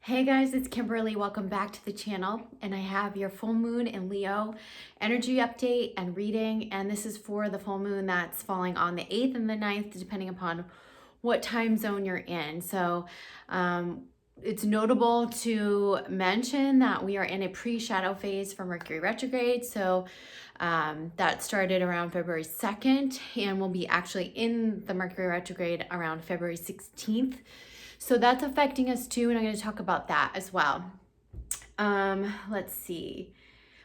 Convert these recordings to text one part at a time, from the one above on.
Hey guys, it's Kimberly. Welcome back to the channel. And I have your full moon in Leo energy update and reading. And this is for the full moon that's falling on the 8th and the 9th, depending upon what time zone you're in. So it's notable to mention that we are in a pre-shadow phase for Mercury retrograde. So that started around February 2nd and will be actually in the Mercury retrograde around February 16th. So that's affecting us too, and I'm going to talk about that as well. Let's see.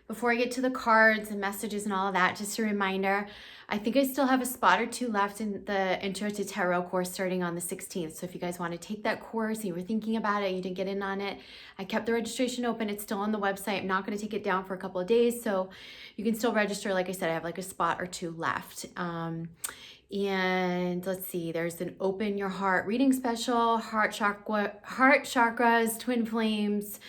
Before I get to the cards and messages and all of that, just a reminder, I think I still have a spot or two left in the Intro to Tarot course starting on the 16th. So if you guys want to take that course and you were thinking about it, you didn't get in on it, I kept the registration open. It's still on the website. I'm not going to take it down for a couple of days, so you can still register. Like I said, I have like a spot or two left. And let's see, there's an open your heart reading special, heart chakras, twin flames.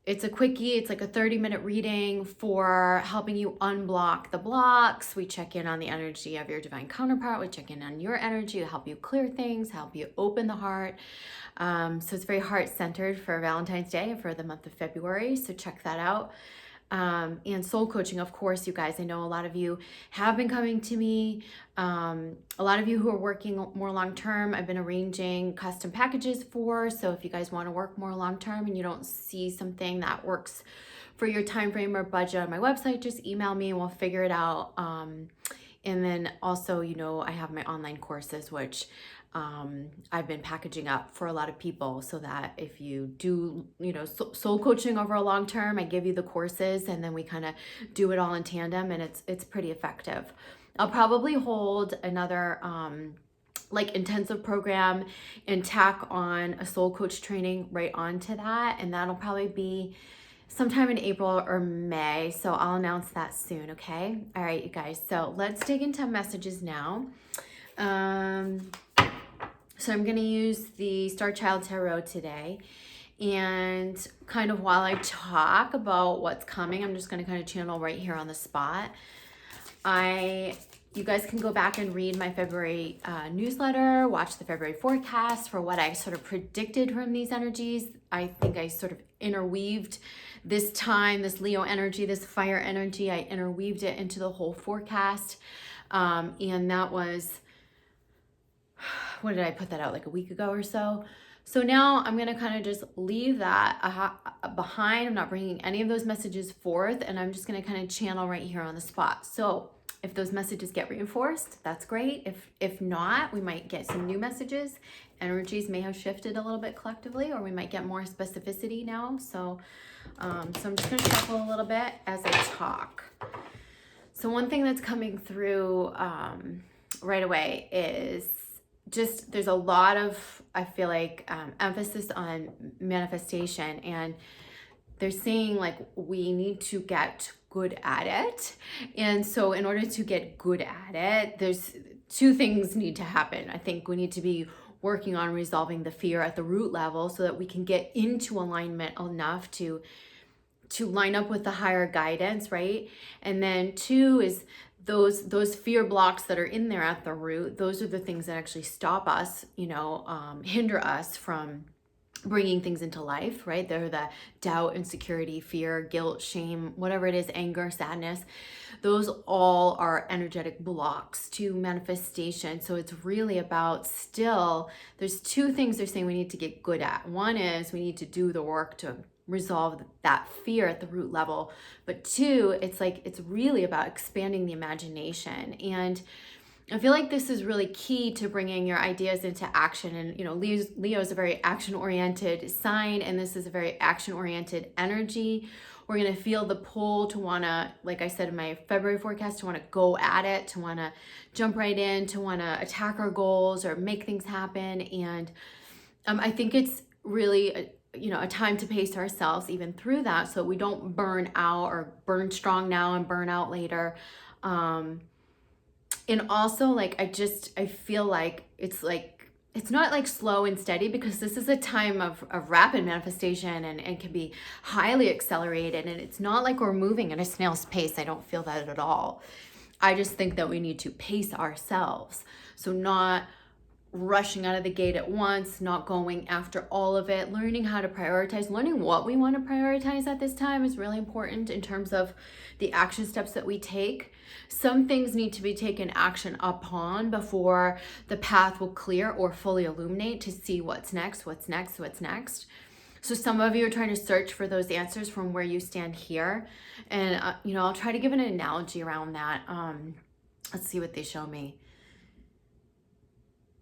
It's a quickie. It's like a 30-minute reading for helping you unblock the blocks. We check in on the energy of your divine counterpart. We check in on your energy to help you clear things, help you open the heart. So it's very heart-centered for Valentine's Day and for the month of February. So check that out. And soul coaching, of course, you guys, I know a lot of you have been coming to me. A lot of you who are working more long-term, I've been arranging custom packages for. So if you guys want to work more long-term and you don't see something that works for your time frame or budget on my website, just email me and we'll figure it out. And then also, I have my online courses, which I've been packaging up for a lot of people so that if you do, soul coaching over a long term, I give you the courses and then we kind of do it all in tandem, and it's pretty effective. I'll probably hold another intensive program and tack on a soul coach training right onto that, and that'll probably be sometime in April or May. So I'll announce that soon, okay? All right, you guys. So let's dig into messages now. So I'm going to use the Star Child Tarot today. And kind of while I talk about what's coming, I'm just going to kind of channel right here on the spot. You guys can go back and read my February newsletter, watch the February forecast for what I sort of predicted from these energies. I think I sort of interweaved this time, this Leo energy, this fire energy, I interweaved it into the whole forecast. And that was, when did I put that out? Like a week ago or so. So now I'm going to kind of just leave that behind. I'm not bringing any of those messages forth, and I'm just going to kind of channel right here on the spot. So if those messages get reinforced, that's great. If not, we might get some new messages. Energies may have shifted a little bit collectively, or we might get more specificity now. So I'm just going to shuffle a little bit as I talk. So one thing that's coming through right away is just there's a lot of, I feel like, emphasis on manifestation, and they're saying like we need to get good at it. And so in order to get good at it, there's two things need to happen. I think we need to be working on resolving the fear at the root level so that we can get into alignment enough to line up with the higher guidance, right? And then two is those fear blocks that are in there at the root. Those are the things that actually stop us, hinder us from bringing things into life, right? They're the doubt, insecurity, fear, guilt, shame, whatever it is, anger, sadness. Those all are energetic blocks to manifestation. So it's really about there's two things they're saying we need to get good at. One is we need to do the work to resolve that fear at the root level. But two, it's really about expanding the imagination. And I feel like this is really key to bringing your ideas into action. And, Leo is a very action-oriented sign, and this is a very action-oriented energy. We're going to feel the pull to want to, like I said in my February forecast, to want to go at it, to want to jump right in, to want to attack our goals or make things happen. And I think it's really a time to pace ourselves even through that so we don't burn out or burn strong now and burn out later. And also, I feel like it's not like slow and steady, because this is a time of rapid manifestation and can be highly accelerated. And it's not like we're moving at a snail's pace. I don't feel that at all. I just think that we need to pace ourselves. So not rushing out of the gate at once, not going after all of it, learning how to prioritize, learning what we want to prioritize at this time is really important in terms of the action steps that we take. Some things need to be taken action upon before the path will clear or fully illuminate to see what's next. So some of you are trying to search for those answers from where you stand here. And, I'll try to give an analogy around that. Let's see what they show me.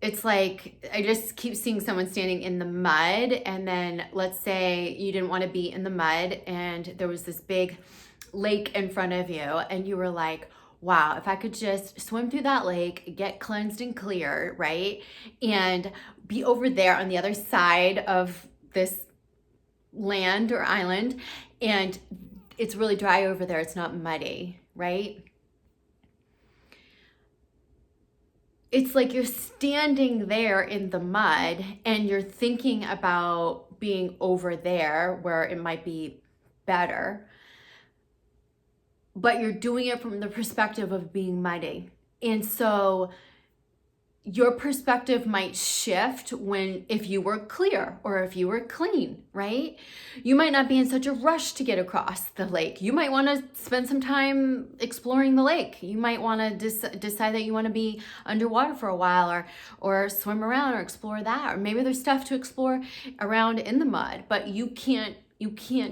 It's like, I just keep seeing someone standing in the mud, and then let's say you didn't want to be in the mud and there was this big lake in front of you and you were like, wow, if I could just swim through that lake, get cleansed and clear, right? And be over there on the other side of this land or island, and it's really dry over there, it's not muddy, right? It's like you're standing there in the mud and you're thinking about being over there where it might be better, but you're doing it from the perspective of being muddy. And so your perspective might shift if you were clear or if you were clean, right? You might not be in such a rush to get across the lake. You might want to spend some time exploring the lake. You might want to decide that you want to be underwater for a while or swim around or explore that. Or maybe there's stuff to explore around in the mud, but you can't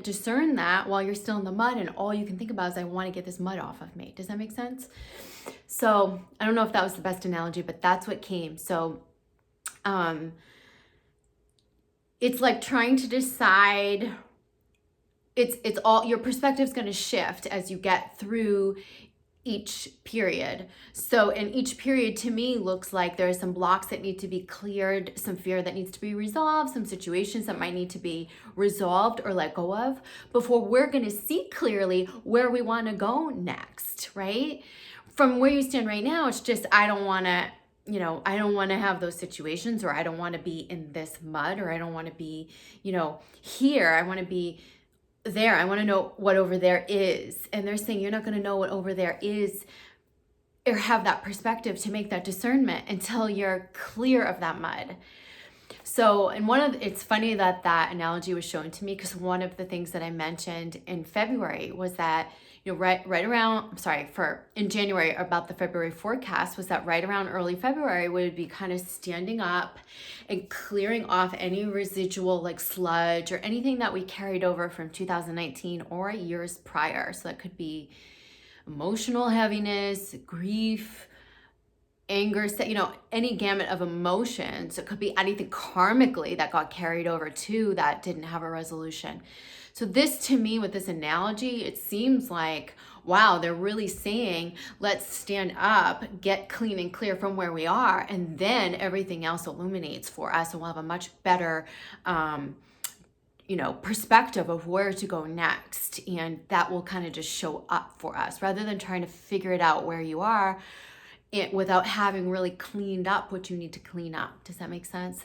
discern that while you're still in the mud, and all you can think about is, I want to get this mud off of me. Does that make sense? So I don't know if that was the best analogy, but that's what came. So it's like trying to decide, it's all, your perspective's going to shift as you get through each period. So in each period, to me, looks like there are some blocks that need to be cleared, some fear that needs to be resolved, some situations that might need to be resolved or let go of before we're going to see clearly where we want to go next, right? From where you stand right now, it's just, I don't want to have those situations, or I don't want to be in this mud, or I don't want to be, here. I want to be there. I want to know what over there is. And they're saying you're not going to know what over there is or have that perspective to make that discernment until you're clear of that mud. So, and it's funny that analogy was shown to me, because one of the things that I mentioned in February was that, in January about the February forecast, was that right around early February we would be kind of standing up and clearing off any residual like sludge or anything that we carried over from 2019 or years prior. So that could be emotional heaviness, grief, anger, any gamut of emotions. It could be anything karmically that got carried over too that didn't have a resolution. So this, to me, with this analogy, it seems like, wow, they're really saying, let's stand up, get clean and clear from where we are, and then everything else illuminates for us, and we'll have a much better perspective of where to go next. And that will kind of just show up for us rather than trying to figure it out where you are without having really cleaned up what you need to clean up. Does that make sense?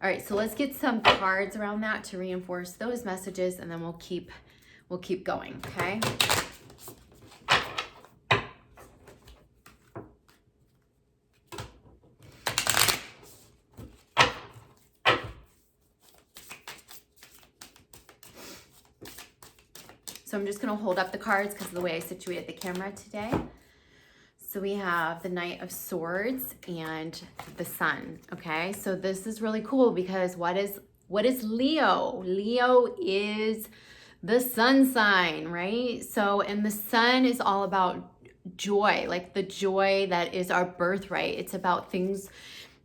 All right, so let's get some cards around that to reinforce those messages, and then we'll keep going, okay? So I'm just going to hold up the cards because of the way I situated the camera today. So we have the Knight of Swords and the Sun, okay? So this is really cool because what is Leo? Leo is the sun sign, right? So, and the sun is all about joy, like the joy that is our birthright. It's about things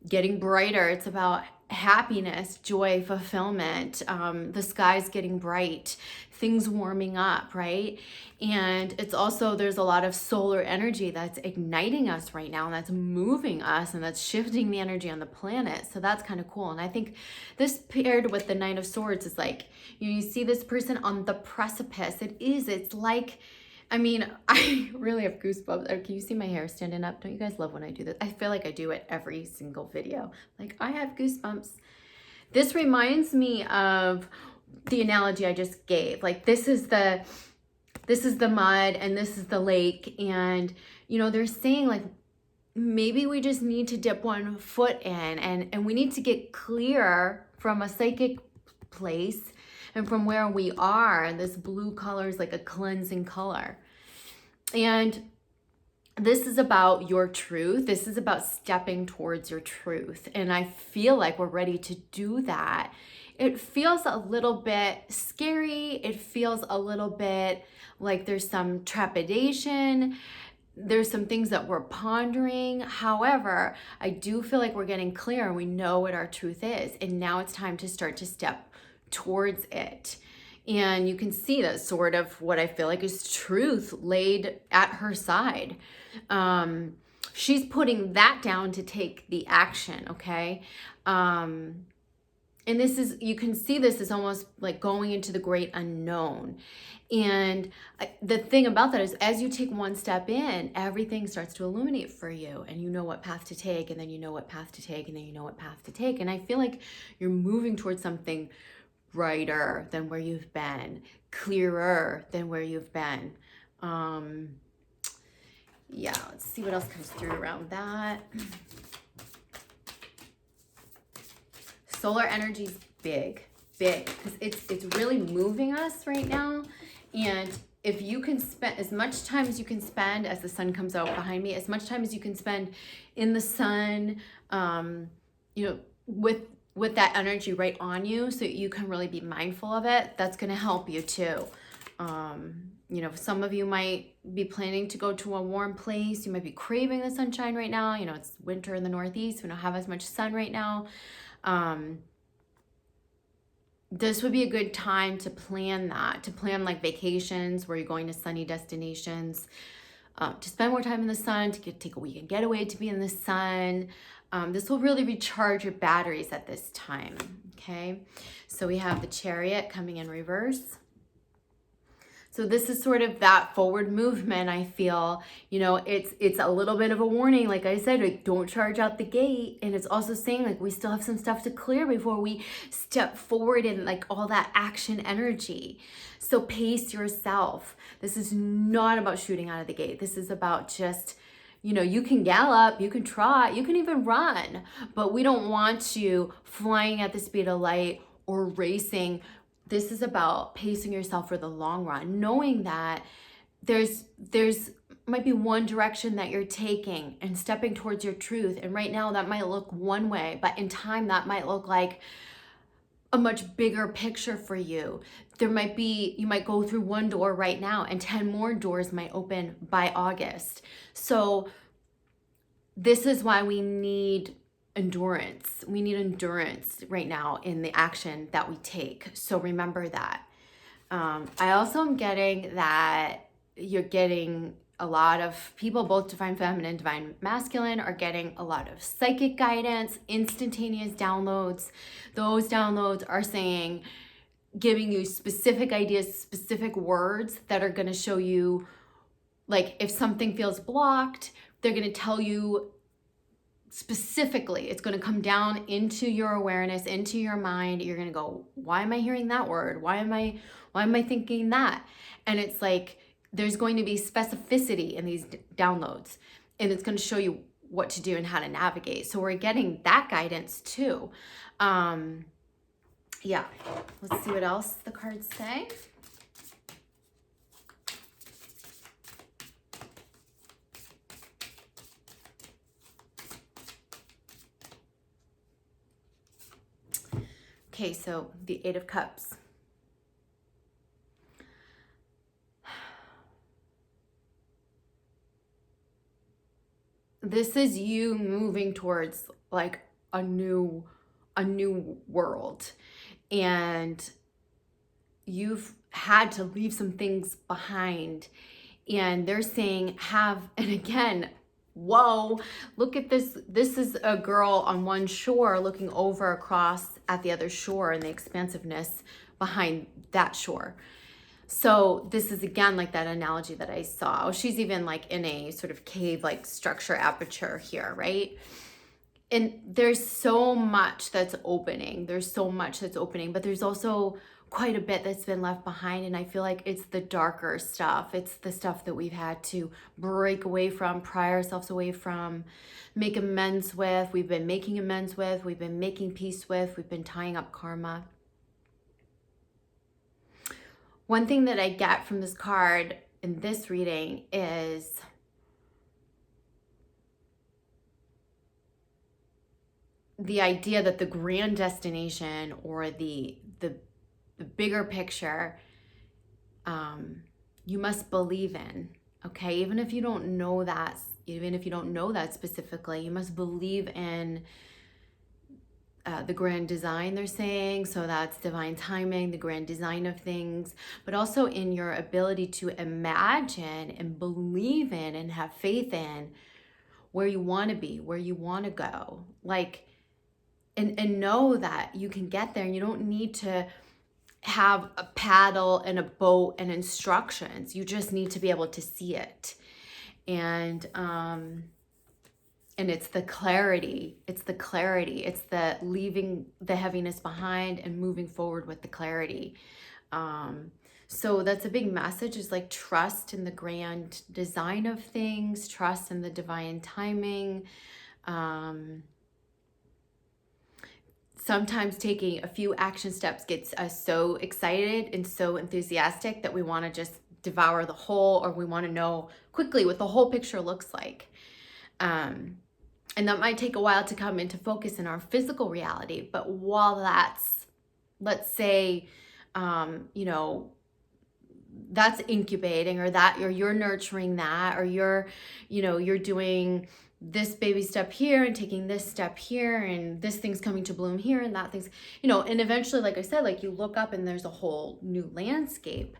getting brighter. It's about happiness, joy, fulfillment, the sky's getting bright, things warming up, right? And it's also, there's a lot of solar energy that's igniting us right now, and that's moving us, and that's shifting the energy on the planet. So that's kind of cool. And I think this paired with the Knight of Swords is like, you see this person on the precipice. It's like, I mean, I really have goosebumps. Can you see my hair standing up? Don't you guys love when I do this? I feel like I do it every single video. Like, I have goosebumps. This reminds me of the analogy I just gave. Like, this is the mud and this is the lake. And, they're saying like, maybe we just need to dip one foot in, and we need to get clear from a psychic place and from where we are. And this blue color is like a cleansing color. And this is about your truth. This is about stepping towards your truth. And I feel like we're ready to do that. It feels a little bit scary. It feels a little bit like there's some trepidation. There's some things that we're pondering. However, I do feel like we're getting clear and we know what our truth is. And now it's time to start to step towards it. And you can see that sort of what I feel like is truth laid at her side. She's putting that down to take the action, okay? And this is, you can see this is almost like going into the great unknown. And the thing about that is, as you take one step in, everything starts to illuminate for you, and you know what path to take, and then you know what path to take, and then you know what path to take. And I feel like you're moving towards something brighter than where you've been, clearer than where you've been. Yeah, let's see what else comes through around that. Solar energy is big, because it's really moving us right now. And if you can spend as much time as you can spend, as the sun comes out behind me, as much time as you can spend in the sun, you know, with that energy right on you, so you can really be mindful of it, that's going to help you too. You know, some of you might be planning to go to a warm place. You might be craving the sunshine right now. You know, it's winter in the Northeast. We don't have as much sun right now. This would be a good time to plan that, to plan like vacations where you're going to sunny destinations, to spend more time in the sun, to take a weekend getaway, to be in the sun. This will really recharge your batteries at this time, okay? So we have the Chariot coming in reverse. So this is sort of that forward movement, I feel. You know, it's a little bit of a warning, like I said, like, don't charge out the gate. And it's also saying like we still have some stuff to clear before we step forward in like all that action energy. So pace yourself. This is not about shooting out of the gate. This is about just, you know, you can gallop, you can trot, you can even run, but we don't want you flying at the speed of light or racing. This is about pacing yourself for the long run, knowing that there's might be one direction that you're taking and stepping towards your truth. And right now that might look one way, but in time that might look like a much bigger picture for you. You might go through one door right now and 10 more doors might open by August. So this is why we need endurance. We need endurance right now in the action that we take. So remember that. I also am getting that you're getting a lot of people, both divine feminine, divine masculine, are getting a lot of psychic guidance, instantaneous downloads. Those downloads are saying, giving you specific ideas, specific words that are going to show you, like if something feels blocked, they're going to tell you specifically. It's going to come down into your awareness, into your mind. You're going to go, why am I hearing that word? Why am I thinking that? And it's like, there's going to be specificity in these downloads, and it's going to show you what to do and how to navigate. So we're getting that guidance too. Yeah, let's see what else the cards say. Okay, so the Eight of Cups. This is you moving towards like a new world, and you've had to leave some things behind, and they're saying and again, whoa, look at this. This is a girl on one shore looking over across at the other shore and the expansiveness behind that shore. So this is again like that analogy that I saw. Oh, she's even like in a sort of cave-like structure aperture here, right? and there's so much that's opening. There's so much that's opening, but there's also quite a bit that's been left behind. And I feel like it's the darker stuff. It's the stuff that we've had to break away from, pry ourselves away from, make amends with. We've been making amends with, we've been making peace with, we've been tying up karma. One thing that I get from this card in this reading is the idea that the grand destination, or the bigger picture, you must believe in. Okay, even if you don't know that specifically, you must believe in the grand design, they're saying. So that's divine timing, the grand design of things, but also in your ability to imagine and believe in and have faith in where you want to be, where you want to go. Like, and know that you can get there, and you don't need to have a paddle and a boat and instructions. You just need to be able to see it. And it's the clarity. It's the leaving the heaviness behind and moving forward with the clarity. So that's a big message, is like trust in the grand design of things, trust in the divine timing. Sometimes taking a few action steps gets us so excited and so enthusiastic that we want to just devour the whole, or we want to know quickly what the whole picture looks like. And that might take a while to come into focus in our physical reality. But while that's, let's say, that's incubating, or that you're nurturing that, or you're doing this baby step here and taking this step here, and this thing's coming to bloom here, and that thing's, and eventually, like I said, like you look up and there's a whole new landscape.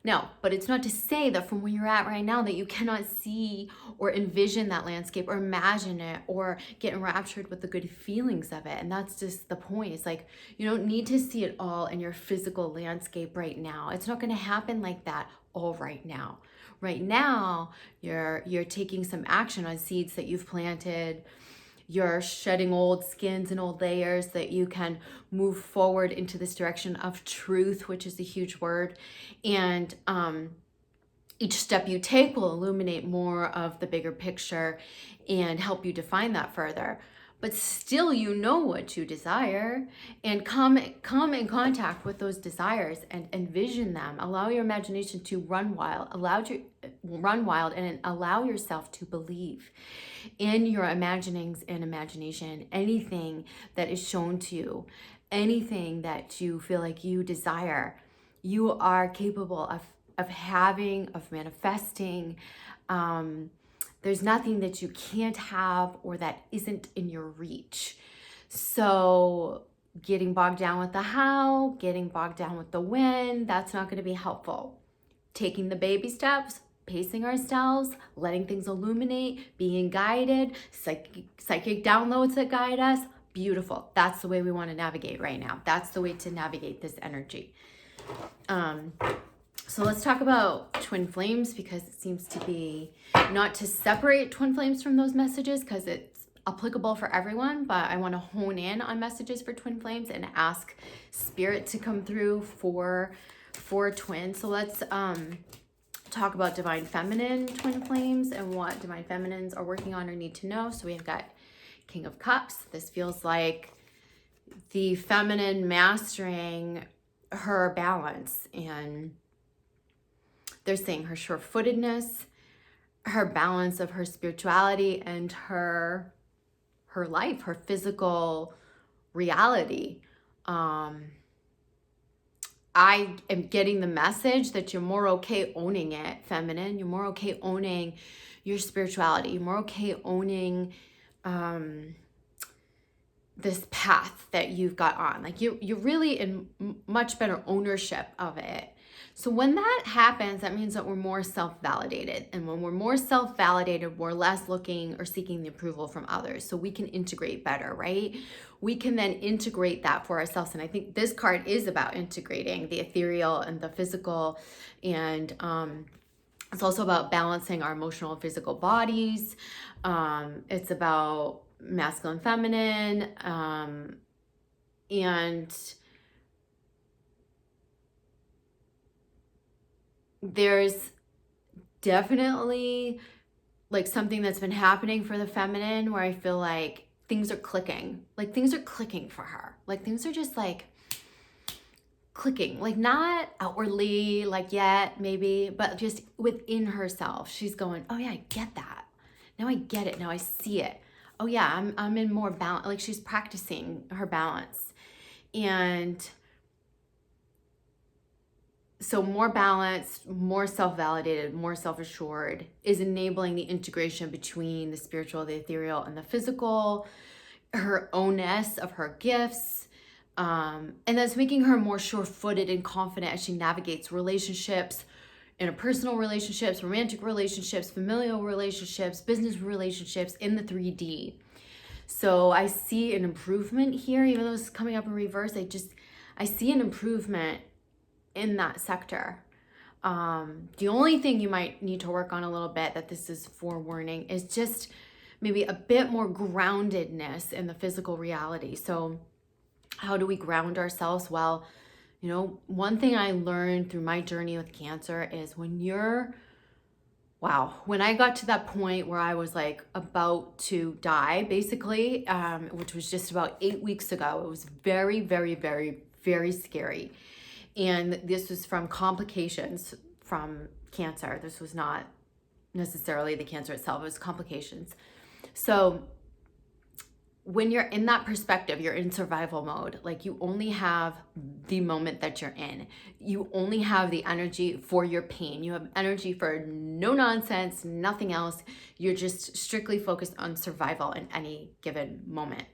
Now, but it's not to say that from where you're at right now that you cannot see or envision that landscape, or imagine it, or get enraptured with the good feelings of it. And that's just the point. It's like, you don't need to see it all in your physical landscape right now. It's not going to happen like that all right now. Right now, you're taking some action on seeds that you've planted. You're shedding old skins and old layers, that you can move forward into this direction of truth, which is a huge word. And each step you take will illuminate more of the bigger picture and help you define that further. But still, what you desire, and come in contact with those desires and envision them. Allow your imagination to run wild. And allow yourself to believe in your imaginings and imagination. Anything that is shown to you, anything that you feel like you desire, you are capable of having, of manifesting. There's nothing that you can't have or that isn't in your reach. So getting bogged down with the how, getting bogged down with the when, that's not going to be helpful. Taking the baby steps, pacing ourselves, letting things illuminate, being guided, psychic downloads that guide us, beautiful. That's the way we want to navigate right now. That's the way to navigate this energy. So let's talk about twin flames, because it seems to be not to separate twin flames from those messages, because it's applicable for everyone, but I want to hone in on messages for twin flames and ask spirit to come through for twins. So let's talk about divine feminine twin flames and what divine feminines are working on or need to know. So we've got King of Cups. This feels like the feminine mastering her balance, and they're saying her sure-footedness, her balance of her spirituality and her life, her physical reality. I am getting the message that you're more okay owning it, feminine. You're more okay owning your spirituality. You're more okay owning this path that you've got on. Like you're really in much better ownership of it. So when that happens, that means that we're more self-validated. And when we're more self-validated, we're less looking or seeking the approval from others. So we can integrate better, right? We can then integrate that for ourselves. And I think this card is about integrating the ethereal and the physical. And it's also about balancing our emotional and physical bodies. It's about masculine, feminine, and there's definitely like something that's been happening for the feminine where I feel like things are clicking. Like things are clicking for her. Like things are just like clicking, like not outwardly, like yet maybe, but just within herself. She's going, oh yeah, I get that. Now I get it. Now I see it. Oh yeah, I'm in more balance. Like she's practicing her balance. And so more balanced, more self-validated, more self-assured is enabling the integration between the spiritual, the ethereal, and the physical, her ownness of her gifts. And that's making her more sure-footed and confident as she navigates relationships, interpersonal relationships, romantic relationships, familial relationships, business relationships in the 3D. So I see an improvement here, even though it's coming up in reverse. I see an improvement in that sector. The only thing you might need to work on a little bit, that this is forewarning, is just maybe a bit more groundedness in the physical reality. So how do we ground ourselves? Well, you know, one thing I learned through my journey with cancer is when I got to that point where I was like about to die, basically, which was just about 8 weeks ago, it was very, very, very, very scary. And this was from complications from cancer. This was not necessarily the cancer itself, it was complications. So when you're in that perspective, you're in survival mode. Like you only have the moment that you're in. You only have the energy for your pain. You have energy for no nonsense, nothing else. You're just strictly focused on survival in any given moment.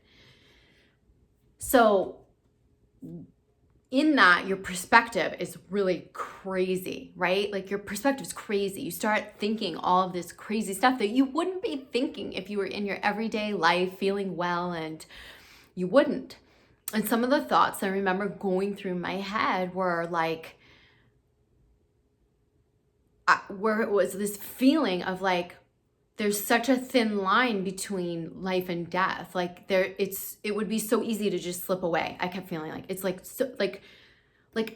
So in that, your perspective is really crazy, right? Like your perspective is crazy. You start thinking all of this crazy stuff that you wouldn't be thinking if you were in your everyday life feeling well, and you wouldn't. And some of the thoughts I remember going through my head were like, where it was this feeling of like, there's such a thin line between life and death. Like it would be so easy to just slip away. I kept feeling like it's like so like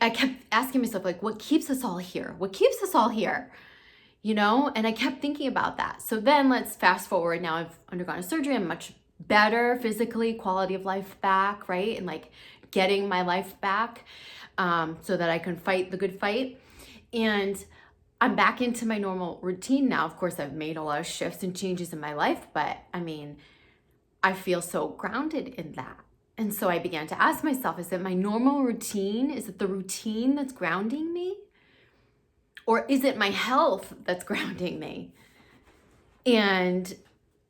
I kept asking myself, like, what keeps us all here? What keeps us all here? You know? And I kept thinking about that. So then let's fast forward. Now I've undergone a surgery. I'm much better physically, quality of life back, right? And like getting my life back, so that I can fight the good fight. And I'm back into my normal routine now. Of course, I've made a lot of shifts and changes in my life, but I mean, I feel so grounded in that. And so I began to ask myself, is it my normal routine? Is it the routine that's grounding me? Or is it my health that's grounding me? And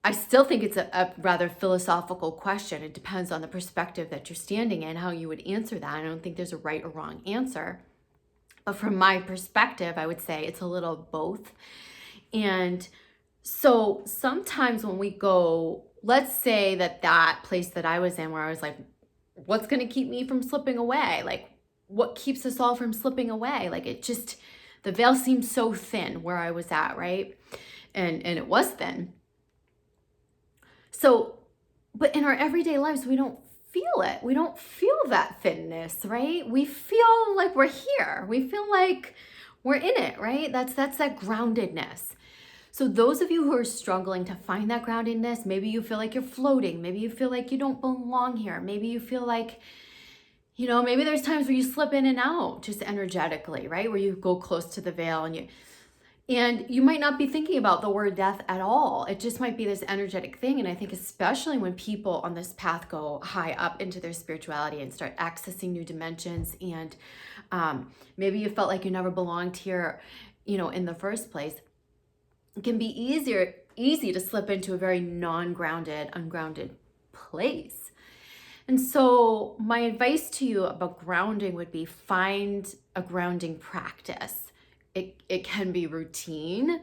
I still think it's a rather philosophical question. It depends on the perspective that you're standing in, how you would answer that. I don't think there's a right or wrong answer. But from my perspective, I would say it's a little of both. And so sometimes when we go, let's say that place that I was in where I was like, what's going to keep me from slipping away? Like, what keeps us all from slipping away? Like, the veil seems so thin where I was at, right? And it was thin. So, but in our everyday lives, we don't feel it. We don't feel that thinness, right? We feel like we're here. We feel like we're in it, right? That's that groundedness. So those of you who are struggling to find that groundedness, maybe you feel like you're floating. Maybe you feel like you don't belong here. Maybe you feel like, you know, maybe there's times where you slip in and out just energetically, right? Where you go close to the veil and you might not be thinking about the word death at all. It just might be this energetic thing. And I think especially when people on this path go high up into their spirituality and start accessing new dimensions, and maybe you felt like you never belonged here, you know, in the first place, it can be easy to slip into a very non-grounded, ungrounded place. And so my advice to you about grounding would be find a grounding practice. It can be routine.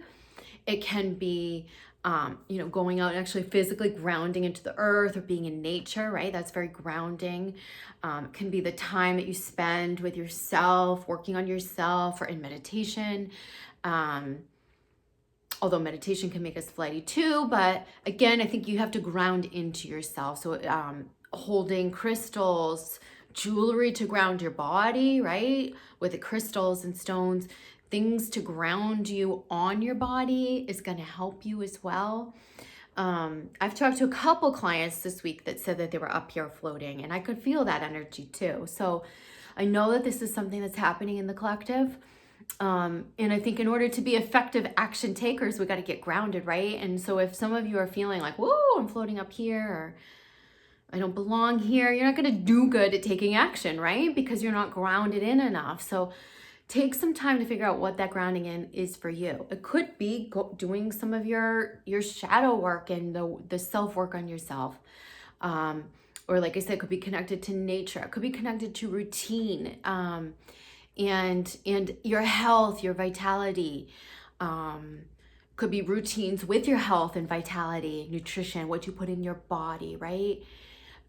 It can be, you know, going out and actually physically grounding into the earth or being in nature, right? That's very grounding. It can be the time that you spend with yourself, working on yourself, or in meditation. although meditation can make us flighty too. But again, I think you have to ground into yourself. So holding crystals, jewelry to ground your body, right? With the crystals and stones, things to ground you on your body is going to help you as well. I've talked to a couple clients this week that said that they were up here floating, and I could feel that energy too. So I know that this is something that's happening in the collective. And I think in order to be effective action takers, we got to get grounded, right? And so if some of you are feeling like, whoa, I'm floating up here, or I don't belong here, you're not going to do good at taking action, right? Because you're not grounded in enough. So take some time to figure out what that grounding in is for you. It could be doing some of your shadow work and the self-work on yourself. Or like I said, it could be connected to nature. It could be connected to routine, and your health, your vitality. Could be routines with your health and vitality, nutrition, what you put in your body, right?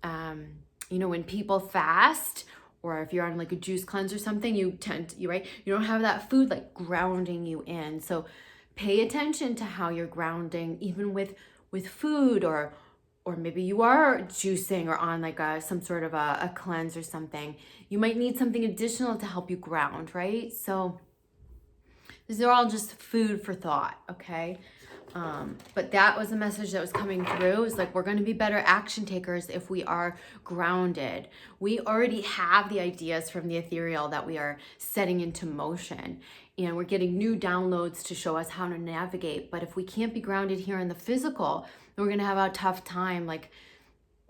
When people fast, or if you're on like a juice cleanse or something, you don't have that food like grounding you in. So pay attention to how you're grounding, even with food, or maybe you are juicing or on like some sort of a cleanse or something. You might need something additional to help you ground, right? So these are all just food for thought, okay? But that was a message that was coming through. It's like, we're going to be better action takers if we are grounded. We already have the ideas from the ethereal that we are setting into motion, and we're getting new downloads to show us how to navigate. But if we can't be grounded here in the physical, then we're going to have a tough time like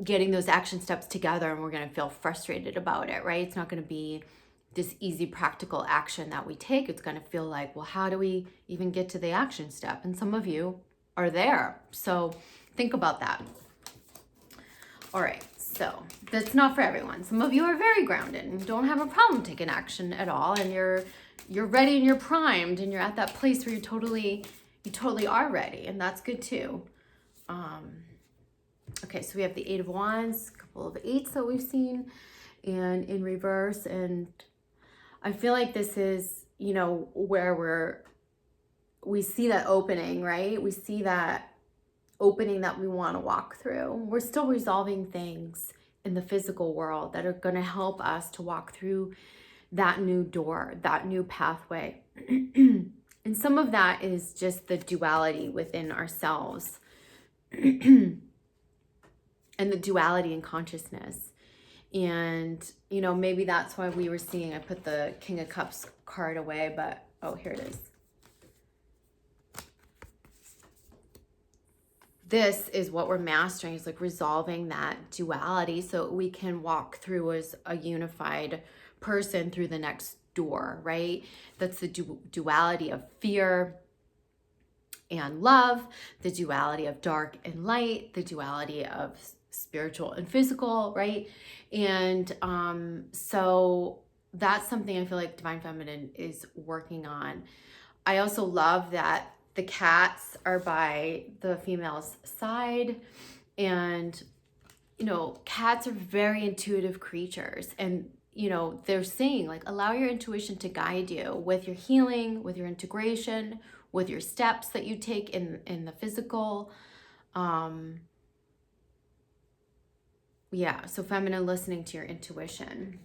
getting those action steps together, and we're going to feel frustrated about it, right? It's not going to be this easy practical action that we take. It's going to feel like, well, how do we even get to the action step? And some of you are there. So think about that. All right. So that's not for everyone. Some of you are very grounded and don't have a problem taking action at all. And you're ready and you're primed and you're at that place where you totally are ready. And that's good too. Okay. So we have the 8 of Wands, a couple of 8s that we've seen, and in reverse. And I feel like this is, where we see that opening, right? We see that opening that we want to walk through. We're still resolving things in the physical world that are going to help us to walk through that new door, that new pathway. And some of that is just the duality within ourselves and the duality in consciousness. And, maybe that's why we were seeing, I put the King of Cups card away, but, oh, here it is. This is what we're mastering, is like resolving that duality so we can walk through as a unified person through the next door, right? That's the duality of fear and love, the duality of dark and light, the duality of spiritual and physical, right? And so that's something I feel like Divine Feminine is working on. I also love that the cats are by the female's side, and cats are very intuitive creatures, and they're saying like, allow your intuition to guide you with your healing, with your integration, with your steps that you take in the physical. Yeah, so feminine, listening to your intuition.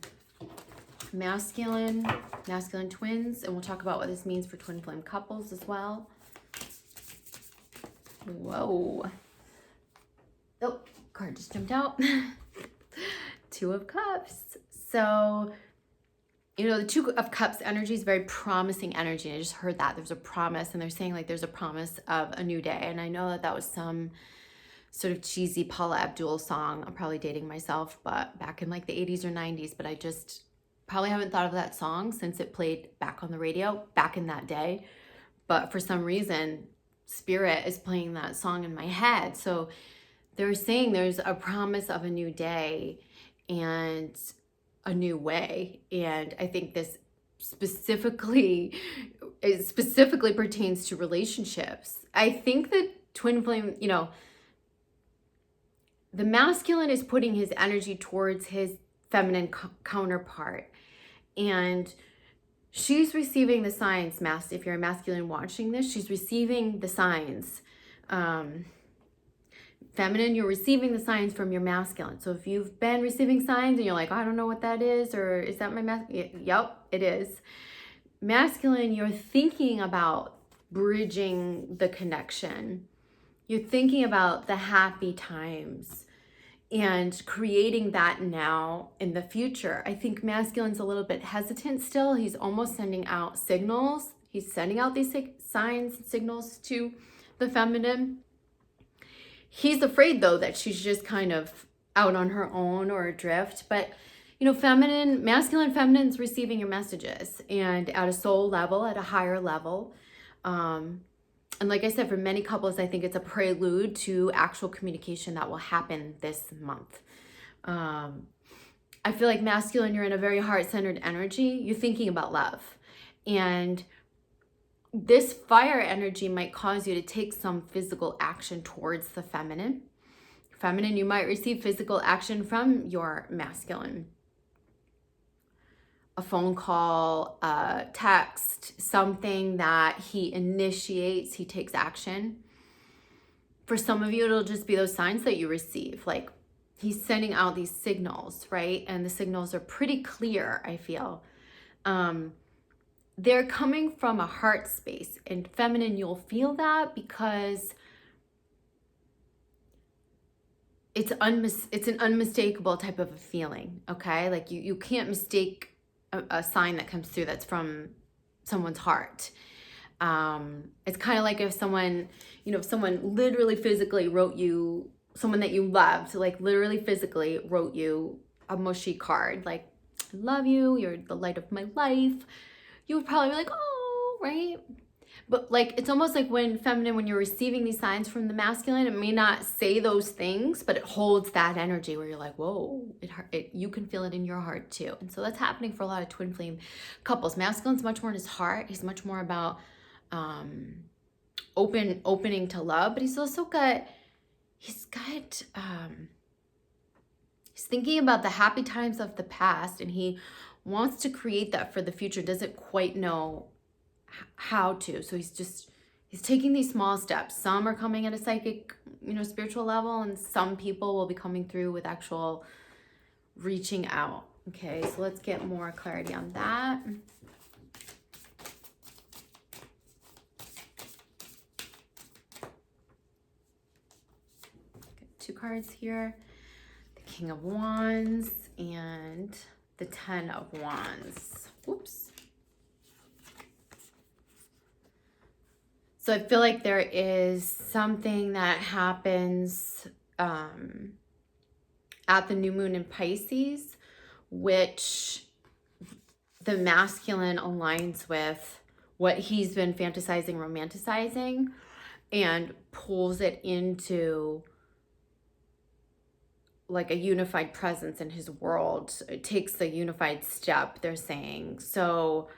Masculine twins, and we'll talk about what this means for twin flame couples as well. Whoa. Oh, card just jumped out. 2 of Cups. So, the 2 of Cups energy is very promising energy. And I just heard that there's a promise, and they're saying like there's a promise of a new day. And I know that was some sort of cheesy Paula Abdul song. I'm probably dating myself, but back in like the 80s or 90s, but I just probably haven't thought of that song since it played back on the radio back in that day. But for some reason, Spirit is playing that song in my head. So they're saying there's a promise of a new day and a new way. And I think this specifically pertains to relationships. I think that twin flame, the masculine is putting his energy towards his feminine counterpart. And she's receiving the signs, if you're a masculine watching this, she's receiving the signs. Feminine, you're receiving the signs from your masculine. So if you've been receiving signs and you're like, I don't know what that is, or is that my masculine? Yep, it is. Masculine, you're thinking about bridging the connection. You're thinking about the happy times and creating that now in the future. I think masculine's a little bit hesitant still. He's almost sending out signals. He's sending out these signs, signals to the feminine. He's afraid though that she's just kind of out on her own or adrift. But you know, masculine, feminine's receiving your messages, and at a soul level, at a higher level. And like I said, for many couples, I think it's a prelude to actual communication that will happen this month. I feel like masculine, you're in a very heart-centered energy. You're thinking about love. And this fire energy might cause you to take some physical action towards the feminine. Feminine, you might receive physical action from your masculine. A phone call, a text, something that he initiates, he takes action. For some of you, it'll just be those signs that you receive. Like he's sending out these signals, right? And the signals are pretty clear, I feel. They're coming from a heart space. And feminine, you'll feel that because it's an unmistakable type of a feeling, okay? Like you can't mistake a sign that comes through that's from someone's heart. It's kind of like if someone literally physically wrote you, someone that you loved, like literally physically wrote you a mushy card, like, I love you, you're the light of my life. You would probably be like, oh, right? But like, it's almost like when you're receiving these signs from the masculine, it may not say those things, but it holds that energy where you're like, whoa, you can feel it in your heart too. And so that's happening for a lot of twin flame couples. Masculine's much more in his heart. He's much more about opening to love, but he's thinking about the happy times of the past, and he wants to create that for the future, doesn't quite know how to. So he's taking these small steps. Some are coming at a psychic, spiritual level, and some people will be coming through with actual reaching out. Okay, so let's get more clarity on that. Get 2 cards here. The King of Wands and the 10 of Wands. Oops. So I feel like there is something that happens at the new moon in Pisces, which the masculine aligns with what he's been fantasizing, romanticizing, and pulls it into like a unified presence in his world. It takes a unified step, they're saying. So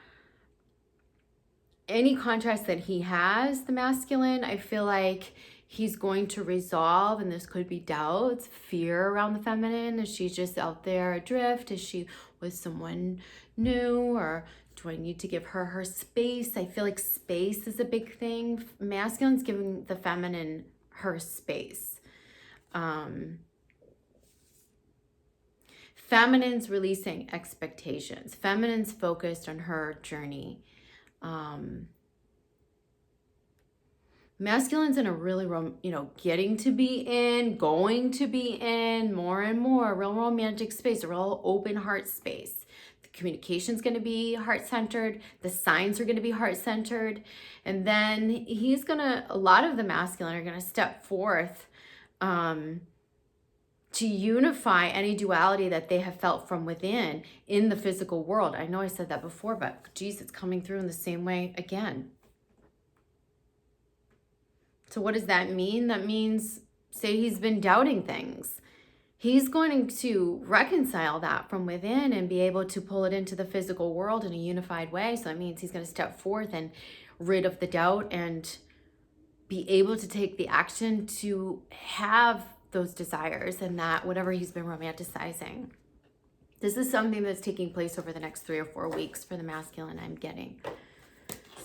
any contrast that he has, the masculine, I feel like he's going to resolve, and this could be doubts, fear around the feminine. Is she just out there adrift? Is she with someone new? Or do I need to give her space? I feel like space is a big thing. Masculine's giving the feminine her space. Feminine's releasing expectations. Feminine's focused on her journey. Masculine's in a really, getting to be in, going to be in, more and more, a real romantic space, a real open heart space. The communication's going to be heart-centered. The signs are going to be heart-centered. And then a lot of the masculine are going to step forth to unify any duality that they have felt from within in the physical world. I know I said that before, but geez, it's coming through in the same way again. So what does that mean? That means, say he's been doubting things. He's going to reconcile that from within and be able to pull it into the physical world in a unified way. So that means he's going to step forth and rid of the doubt and be able to take the action to have those desires and that whatever he's been romanticizing. This is something that's taking place over the next 3 or 4 weeks for the masculine I'm getting.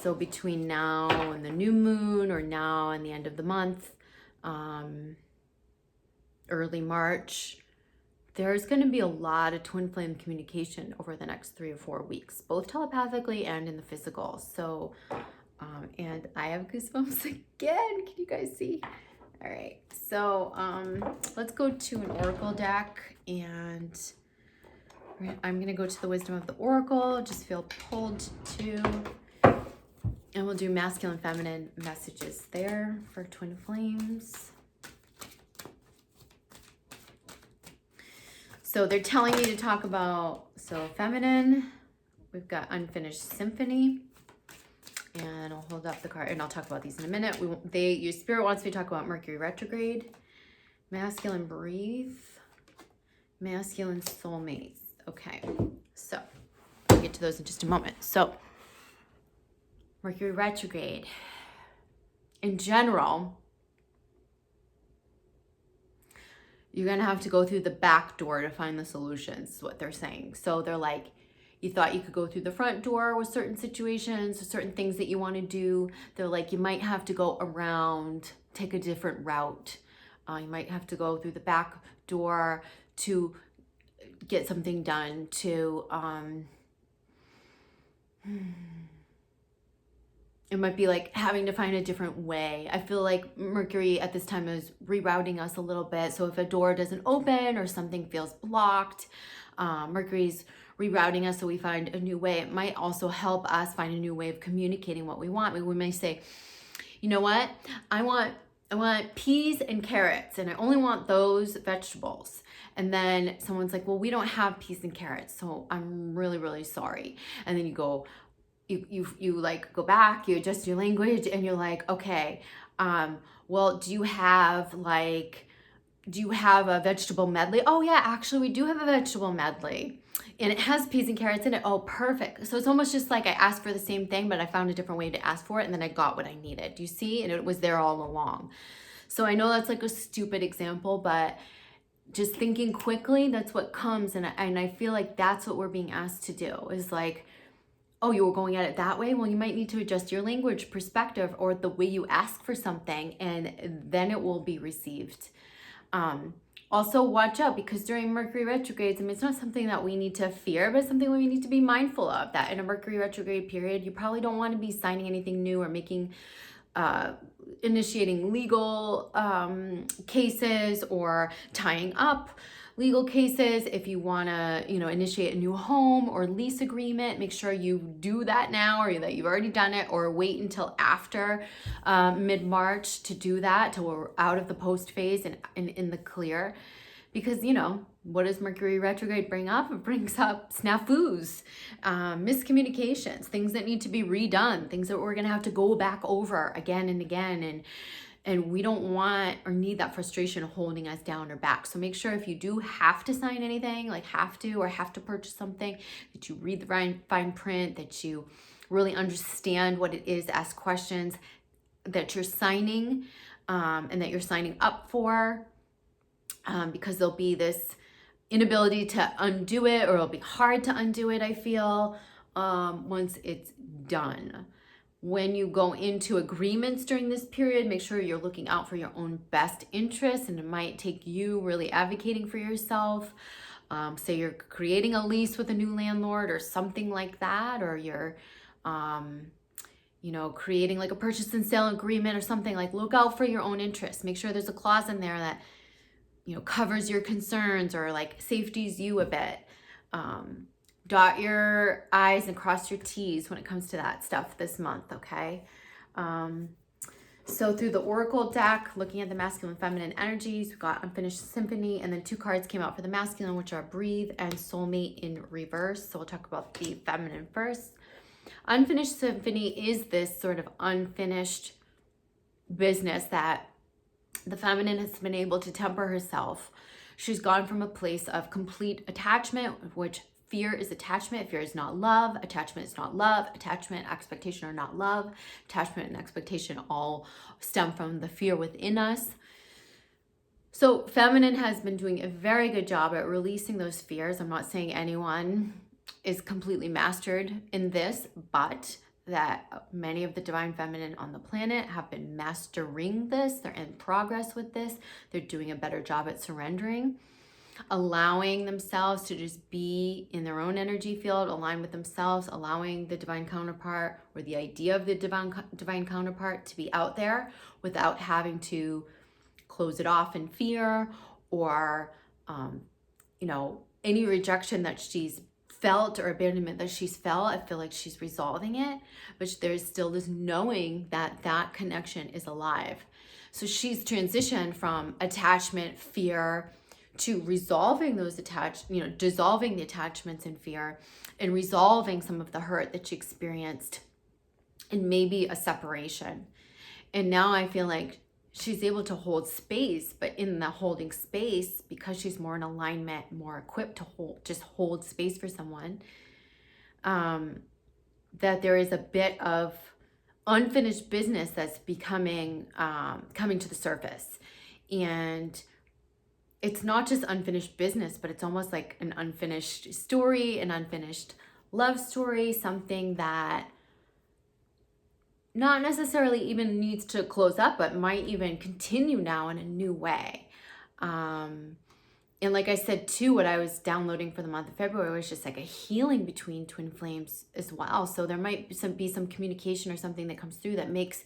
So between now and the new moon, or now and the end of the month, early March, there's going to be a lot of twin flame communication over the next 3 or 4 weeks, both telepathically and in the physical. So, and I have goosebumps again. Can you guys see? All right. So, let's go to an oracle deck, and I'm going to go to the wisdom of the oracle. Just feel pulled to, and we'll do masculine, feminine messages there for twin flames. So they're telling me to talk about, so feminine, we've got unfinished symphony, and I'll hold up the card and I'll talk about these in a minute. Your spirit wants me to talk about Mercury retrograde, masculine breathe, masculine soulmates. Okay, so I'll get to those in just a moment. So Mercury retrograde, in general, you're going to have to go through the back door to find the solutions, is what they're saying. So they're like, you thought you could go through the front door with certain situations or certain things that you want to do. They're like, you might have to go around, take a different route. You might have to go through the back door to get something done, to, it might be like having to find a different way. I feel like Mercury at this time is rerouting us a little bit. So if a door doesn't open or something feels blocked, Mercury's rerouting us so we find a new way. It might also help us find a new way of communicating what we want. We may say, you know what? I want peas and carrots, and I only want those vegetables. And then someone's like, well, we don't have peas and carrots, so I'm really, really sorry. And then you go, you like go back, you adjust your language, and you're like, okay, well, do you have a vegetable medley? Oh yeah, actually we do have a vegetable medley, and it has peas and carrots in it. Oh, perfect. So it's almost just like I asked for the same thing, but I found a different way to ask for it, and then I got what I needed. Do you see? And it was there all along. So I know that's like a stupid example, but just thinking quickly, that's what comes. And I feel like that's what we're being asked to do, is like, oh, you were going at it that way? Well, you might need to adjust your language, perspective, or the way you ask for something, and then it will be received. Also, watch out, because during Mercury retrogrades, I mean, it's not something that we need to fear, but it's something we need to be mindful of, that in a Mercury retrograde period, you probably don't want to be signing anything new or making, initiating legal cases or tying up legal cases. If you want to, initiate a new home or lease agreement, make sure you do that now, or that you've already done it, or wait until after mid-March to do that, till we're out of the post phase and in the clear. Because, what does Mercury retrograde bring up? It brings up snafus, miscommunications, things that need to be redone, things that we're going to have to go back over again and again. And we don't want or need that frustration holding us down or back. So make sure if you do have to sign anything, like have to purchase something, that you read the fine print, that you really understand what it is, ask questions, that you're signing, and that you're signing up for, because there'll be this inability to undo it, or it'll be hard to undo it, I feel, once it's done. When you go into agreements during this period, make sure you're looking out for your own best interests, and it might take you really advocating for yourself. Say you're creating a lease with a new landlord or something like that, or you're, creating like a purchase and sale agreement or something. Like, look out for your own interests. Make sure there's a clause in there that, covers your concerns or like safeties you a bit. Dot your I's and cross your T's when it comes to that stuff this month, okay? So through the Oracle deck, looking at the masculine and feminine energies, we've got Unfinished Symphony, and then 2 cards came out for the masculine, which are Breathe and Soulmate in reverse. So we'll talk about the feminine first. Unfinished Symphony is this sort of unfinished business that the feminine has been able to temper herself. She's gone from a place of complete attachment, which fear is attachment. Fear is not love. Attachment is not love. Attachment, expectation are not love. Attachment and expectation all stem from the fear within us. So feminine has been doing a very good job at releasing those fears. I'm not saying anyone is completely mastered in this, but that many of the divine feminine on the planet have been mastering this. They're in progress with this. They're doing a better job at surrendering, allowing themselves to just be in their own energy field, align with themselves, allowing the divine counterpart or the idea of the divine counterpart to be out there without having to close it off in fear or any rejection that she's felt or abandonment that she's felt. I feel like she's resolving it, but there's still this knowing that that connection is alive. So she's transitioned from attachment, fear, to resolving those dissolving the attachments and fear, and resolving some of the hurt that she experienced and maybe a separation. And now I feel like she's able to hold space, but in the holding space, because she's more in alignment, more equipped to hold space for someone, that there is a bit of unfinished business that's coming to the surface. And it's not just unfinished business, but it's almost like an unfinished story, an unfinished love story, something that not necessarily even needs to close up, but might even continue now in a new way. And like I said too, what I was downloading for the month of February was just like a healing between twin flames as well. So there might be some communication or something that comes through that makes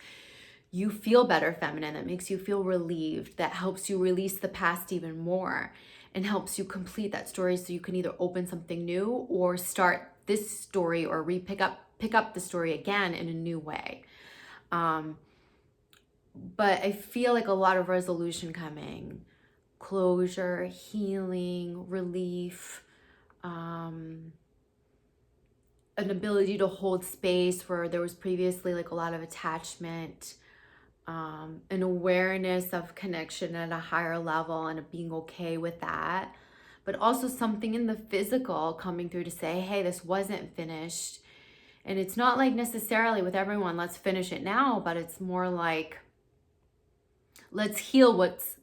you feel better feminine, that makes you feel relieved, that helps you release the past even more and helps you complete that story so you can either open something new or start this story or pick up the story again in a new way. But I feel like a lot of resolution coming, closure, healing, relief, an ability to hold space where there was previously like a lot of attachment, an awareness of connection at a higher level and of being okay with that, but also something in the physical coming through to say, hey, this wasn't finished. And it's not like necessarily with everyone, let's finish it now, but it's more like, let's heal what's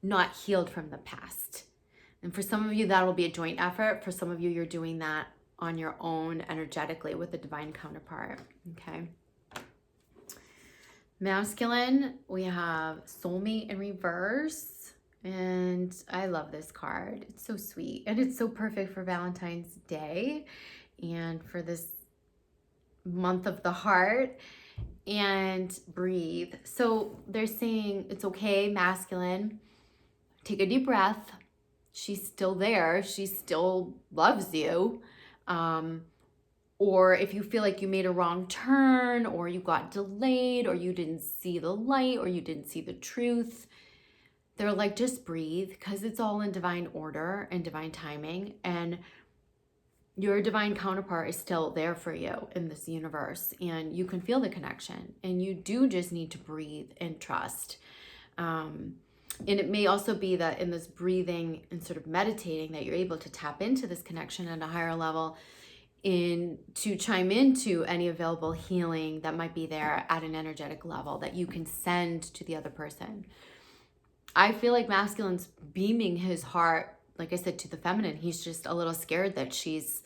not healed from the past. And for some of you, that will be a joint effort. For some of you, you're doing that on your own energetically with the divine counterpart, okay? Masculine, we have soulmate in reverse. And I love this card. It's so sweet. And it's so perfect for Valentine's Day and for this month of the heart. And breathe. So they're saying it's okay, masculine. Take a deep breath. She's still there. She still loves you. Or if you feel like you made a wrong turn or you got delayed or you didn't see the light or you didn't see the truth, they're like, just breathe, because it's all in divine order and divine timing. And your divine counterpart is still there for you in this universe, and you can feel the connection, and you do just need to breathe and trust. And it may also be that in this breathing and sort of meditating that you're able to tap into this connection at a higher level to chime into any available healing that might be there at an energetic level that you can send to the other person. I feel like masculine's beaming his heart, like I said, to the feminine. He's just a little scared that she's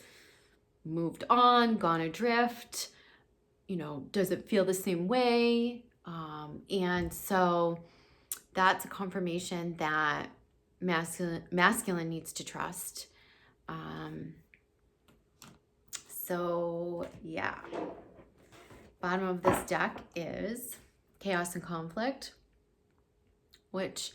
moved on, gone adrift, doesn't feel the same way. And so that's a confirmation that masculine needs to trust. So yeah, bottom of this deck is chaos and conflict, which,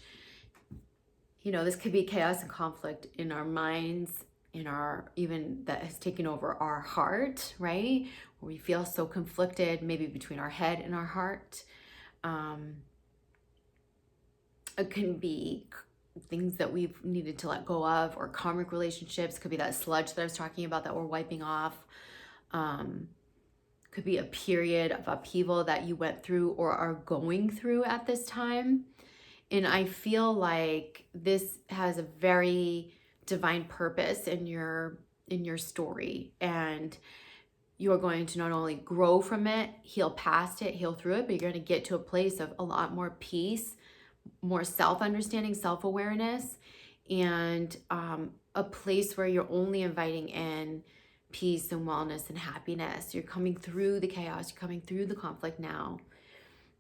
this could be chaos and conflict in our minds, even that has taken over our heart, right? Where we feel so conflicted, maybe between our head and our heart. It can be things that we've needed to let go of, or karmic relationships. Could be that sludge that I was talking about that we're wiping off. Could be a period of upheaval that you went through or are going through at this time. And I feel like this has a very divine purpose in your story, and you're going to not only grow from it, heal past it, heal through it, but you're going to get to a place of a lot more peace, more self-understanding, self-awareness, and a place where you're only inviting in peace and wellness and happiness. You're coming through the chaos, you're coming through the conflict now.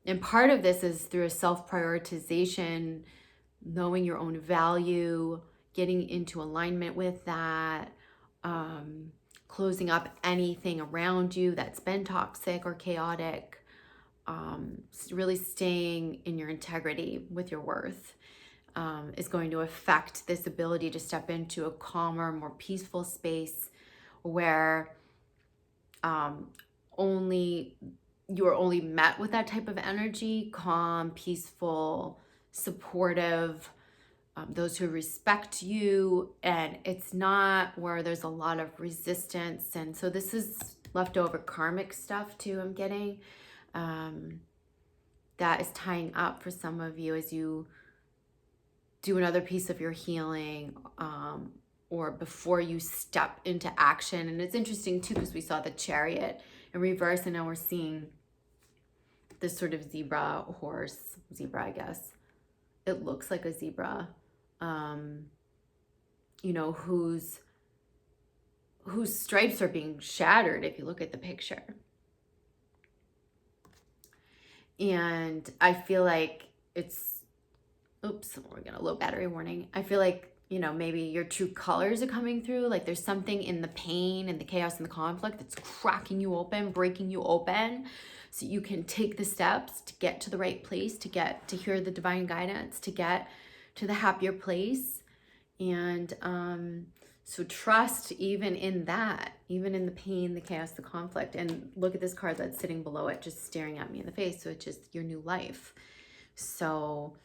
And part of this is through a self-prioritization, knowing your own value, getting into alignment with that, closing up anything around you that's been toxic or chaotic, really staying in your integrity with your worth is going to affect this ability to step into a calmer, more peaceful space where you are only met with that type of energy, calm, peaceful, supportive, those who respect you, and it's not where there's a lot of resistance. And so this is leftover karmic stuff too, I'm getting, that is tying up for some of you as you do another piece of your healing, or before you step into action. And it's interesting too, because we saw the Chariot in reverse, and now we're seeing this sort of zebra, I guess. It looks like a zebra, you know, whose stripes are being shattered if you look at the picture. And I feel like it's, oops, we're getting a low battery warning. I feel like, you know, maybe your true colors are coming through. Like there's something in the pain and the chaos and the conflict that's cracking you open, breaking you open, so you can take the steps to get to the right place, to get to hear the divine guidance, to get to the happier place. And so trust even in that, even in the pain, the chaos, the conflict. And look at this card that's sitting below it, just staring at me in the face. So it's just your new life. So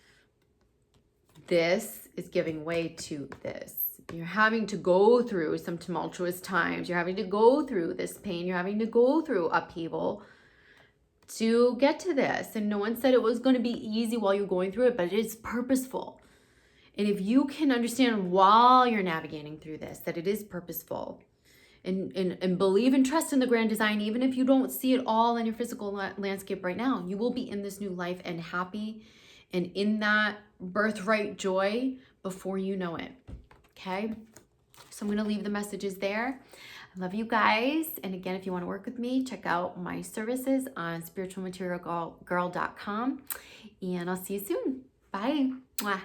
this is giving way to this. You're having to go through some tumultuous times. You're having to go through this pain. You're having to go through upheaval to get to this. And no one said it was going to be easy while you're going through it, but it is purposeful. And if you can understand while you're navigating through this, that it is purposeful, and believe and trust in the grand design, even if you don't see it all in your physical landscape right now, you will be in this new life and happy and in that birthright joy before you know it. Okay? So I'm going to leave the messages there. I love you guys. And again, if you want to work with me, check out my services on spiritualmaterialgirl.com. And I'll see you soon. Bye. Mwah.